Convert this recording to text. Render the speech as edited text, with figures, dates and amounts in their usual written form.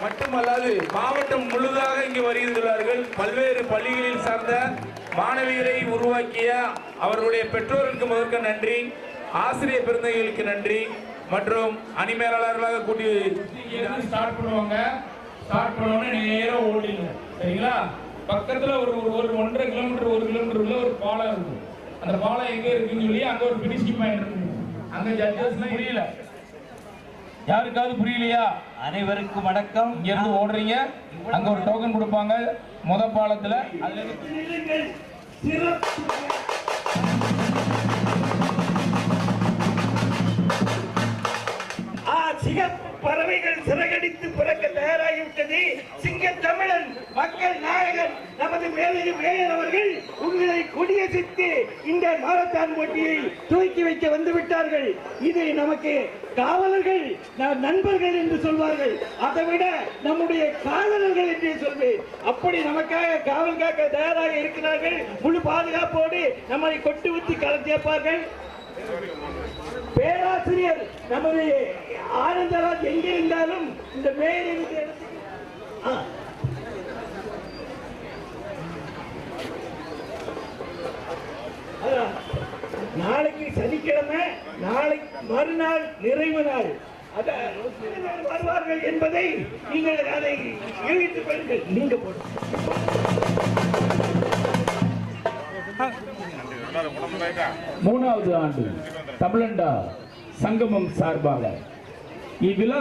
மட்டுமல்லாது மாவட்டம் முழுதாக இங்கு வருகிறார்கள். பல்வேறு பள்ளிகளில் சார்ந்த மாணவிகளை உருவாக்கிய அவர்களுடைய பெற்றோருக்கு முதற்க நன்றி, ஆசிரியர் பெருந்தைகளுக்கு நன்றி மற்றும் அணிமேலாளர்களாக கூட்டி ஸ்டார்ட் பண்ணுவாங்க. ஸ்டார்ட் பண்ணோன்னே நேரம் ஓடிடும். சரிங்களா? பக்கத்துல ஒரு 1.5 கிலோமீட்டர் 1 கிலோமீட்டர் உள்ள ஒரு பாலம் இருக்கும். அந்த பாலம் எங்க இருக்குன்னு சொல்லி அங்க ஒரு பினிஷிங் பாயிண்ட் இருக்கு. அங்க ஜட்ஜஸ்லாம் புரியல, யாருக்காவது புரியலையா? அனைவருக்கும் வணக்கம். இங்க இருந்து ஓடுறீங்க, அங்க ஒரு டோக்கன் கொடுப்பாங்க முத பாலத்துல. அதுல பறவைகள் சிறகடித்து பிறக்க தயாராகிவிட்டது. சிங்க தமிழன் மக்கள் நாயகன் நமது மேயர் அவர்கள் உங்களை கொடியசைத்து இந்த மாரத்தான் போட்டியை துவக்கி வைக்க வந்து விட்டார்கள். இது நமக்கு காவலர்கள் நண்பர்கள் என்று சொல்வார்கள், அதை விட நம்முடைய காவலர்கள் என்றே சொல்வேன். அப்படி நமக்காக காவல் காக்க தயாராக இருக்கிறார்கள். முழு பாதுகாப்போடு நம்மை கொட்டு ஊற்றி கலந்தேற்பார்கள். பேராசிரியர் நமது ஆனந்தராஜ் எங்கிருந்தாலும் இந்த மேயர் நாளைக்கு சனிக்கிழமை, நாளை மறுநாள் நிறைவு நாள் வருவார்கள் என்பதை நீங்கள் அதை யூகித்துக் கொள்ளுங்கள். நீங்க போடுங்க. 3வது ஆண்டு தமிழண்டா சங்கமம் சார்பாக இவ்விழா